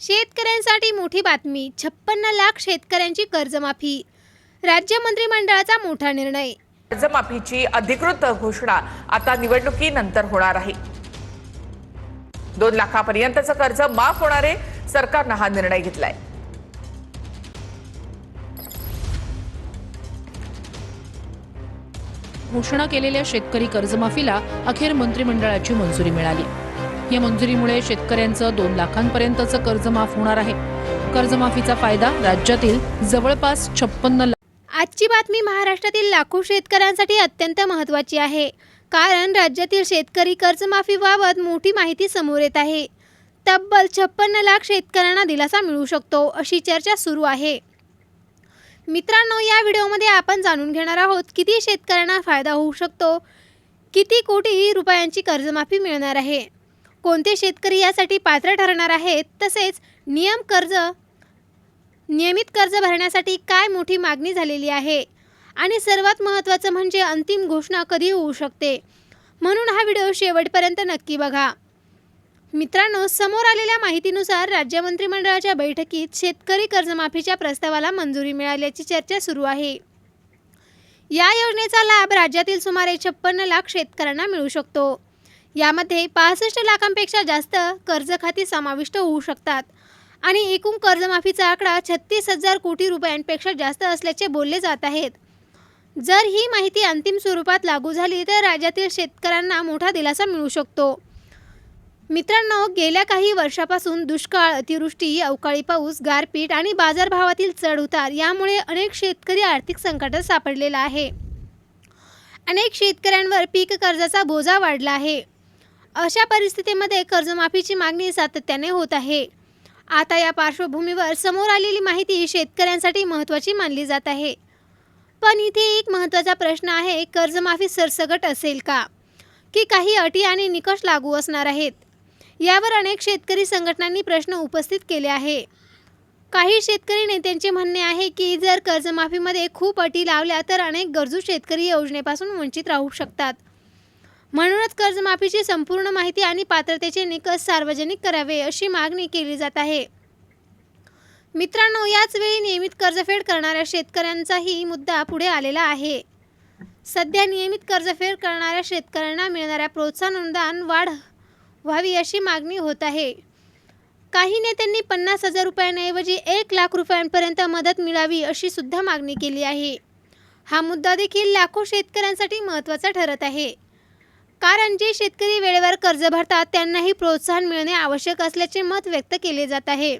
शेतकऱ्यांसाठी मोठी बातमी, 56 लाख शेतकऱ्यांची कर्जमाफी. राज्य मंत्रिमंडळाचा मोठा निर्णय. कर्जमाफीची अधिकृत घोषणा आता निवडणुकीनंतर होणार आहे. 2 लाखापर्यंतचं कर्ज माफ होणार आहे. सरकारनं हा निर्णय घेतलाय. घोषणा केलेल्या शेतकरी कर्जमाफीला अखेर मंत्रिमंडळाची मंजुरी मिळाली. या मंजुरीमुळे शेतकऱ्यांचं 2 लाखांपर्यंतचं कर्ज माफ होणार आहे. कर्जमाफीचा फायदा राज्यातील जवळपास 56 लाख. आजची बातमी महाराष्ट्रातील लाखो शेतकऱ्यांसाठी अत्यंत महत्त्वाची आहे, कारण राज्यातील शेतकरी कर्जमाफीबाबत मोठी माहिती समोर येत आहे. तब्बल 56 लाख शेतकऱ्यांना दिलासा मिळू शकतो, अशी चर्चा सुरू आहे. मित्रांनो, या व्हिडिओमध्ये आपण जाणून घेणार आहोत किती शेतकऱ्यांना फायदा होऊ शकतो, किती कोटी रुपयांची कर्जमाफी मिळणार आहे, कोणते शेतकरी यासाठी पात्र ठरणार आहेत, तसेच नियमित कर्ज भरण्यासाठी काय मोठी मागणी झालेली आहे, आणि सर्वात महत्त्वाचं म्हणजे अंतिम घोषणा कधी होऊ शकते. म्हणून हा व्हिडिओ शेवटपर्यंत नक्की बघा. मित्रांनो, समोर आलेल्या माहितीनुसार राज्य मंत्रिमंडळाच्या बैठकीत शेतकरी कर्जमाफीच्या प्रस्तावाला मंजुरी मिळाल्याची चर्चा सुरू आहे. या योजनेचा लाभ राज्यातील सुमारे 56 लाख शेतकऱ्यांना मिळू शकतो. यामध्ये 65 लाखांपेक्षा जास्त कर्ज खाती समाविष्ट होऊ शकतात आणि एकूण कर्जमाफीचा आकडा 36,000 कोटी रुपयांपेक्षा जास्त असल्याचे बोलले जात आहेत. जर ही माहिती अंतिम स्वरूपात लागू झाली तर राज्यातील शेतकऱ्यांना मोठा दिलासा मिळू शकतो. मित्रांनो, गेल्या काही वर्षापासून दुष्काळ, अतिवृष्टी, अवकाळी पाऊस, गारपीट आणि बाजारभावातील चढउतार यामुळे अनेक शेतकरी आर्थिक संकटात सापडलेला आहे. अनेक शेतकऱ्यांवर पीक कर्जाचा बोजा वाढला आहे. अशा परिस्थितीमध्ये कर्जमाफीची मागणी सातत्याने होत आहे. आता या पार्श्वभूमीवर समोर आलेली माहिती शेतकऱ्यांसाठी महत्त्वाची मानली जात आहे. पण इथे एक महत्त्वाचा प्रश्न आहे, कर्जमाफी सरसकट असेल का, की काही अटी आणि निकष लागू असणार आहेत? यावर अनेक शेतकरी संघटनांनी प्रश्न उपस्थित केले आहे. काही शेतकरी नेत्यांचे म्हणणे आहे की जर कर्जमाफीमध्ये खूप अटी लावल्या तर अनेक गरजू शेतकरी योजनेपासून वंचित राहू शकतात. म्हणूनच कर्जमाफीची संपूर्ण माहिती आणि पात्रतेचे निकष सार्वजनिक करावे, अशी मागणी केली जात आहे. मित्रांनो, याच वेळी नियमित कर्जफेड करणाऱ्या शेतकऱ्यांचाही मुद्दा पुढे आलेला आहे. सध्या नियमित कर्जफेड करणाऱ्या शेतकऱ्यांना मिळणाऱ्या प्रोत्साहन अनुदान वाढ व्हावी, अशी मागणी होत आहे. काही नेत्यांनी 50,000 रुपयांऐवजी 1 लाख रुपयांपर्यंत मदत मिळावी, अशी सुद्धा मागणी केली आहे. हा मुद्दा देखील लाखो शेतकऱ्यांसाठी महत्त्वाचा ठरत आहे, कारण जे शेतकरी वेळेवर कर्ज भरतात त्यांनाही प्रोत्साहन मिळणे आवश्यक असल्याचे मत व्यक्त केले जात आहे.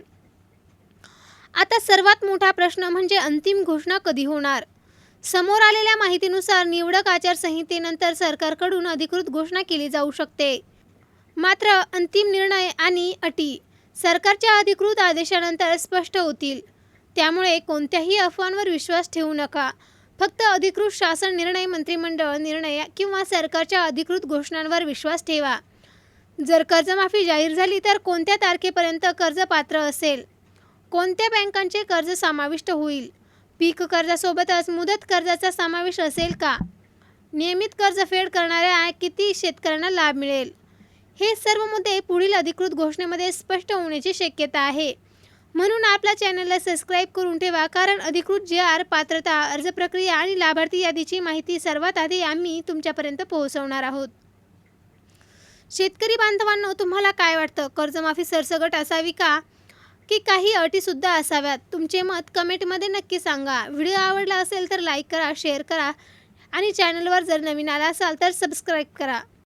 आता सर्वात मोठा प्रश्न म्हणजे अंतिम घोषणा कधी होणार? समोर आलेल्या माहितीनुसार निवडक आचारसंहितेनंतर सरकारकडून अधिकृत घोषणा केली जाऊ शकते. मात्र अंतिम निर्णय आणि अटी सरकारच्या अधिकृत आदेशानंतर स्पष्ट होतील. त्यामुळे कोणत्याही अफवांवर विश्वास ठेवू नका. फक्त अधिकृत शासन निर्णय, मंत्रिमंडळ निर्णय किंवा सरकारच्या अधिकृत घोषणांवर विश्वास ठेवा. जर कर्जमाफी जाहीर झाली तर कोणत्या तारखेपर्यंत कर्ज पात्र असेल? कोणत्या बँकांचे कर्ज समाविष्ट होईल? पीक कर्जासोबतच मुदत कर्जाचा समावेश असेल का? नियमित कर्जफेड करणाऱ्या किती शेतकऱ्यांना लाभ मिळेल? हे सर्व मुद्दे पुढील अधिकृत घोषणेमध्ये स्पष्ट होण्याची शक्यता आहे. म्हणून आपल्या चॅनलला सबस्क्राईब करून ठेवा, कारण अधिकृत JR, पात्रता, अर्ज प्रक्रिया आणि लाभार्थी यादीची माहिती सर्वात आधी आम्ही तुमच्यापर्यंत पोहोचवणार आहोत. शेतकरी बांधवांनो, तुम्हाला काय वाटतं? कर्जमाफी सरसकट असावी का, की काही अटीसुद्धा असाव्यात? तुमचे मत कमेंटमध्ये नक्की सांगा. व्हिडिओ आवडला असेल तर लाईक करा, शेअर करा आणि चॅनलवर जर नवीन आला असाल तर सबस्क्राईब करा.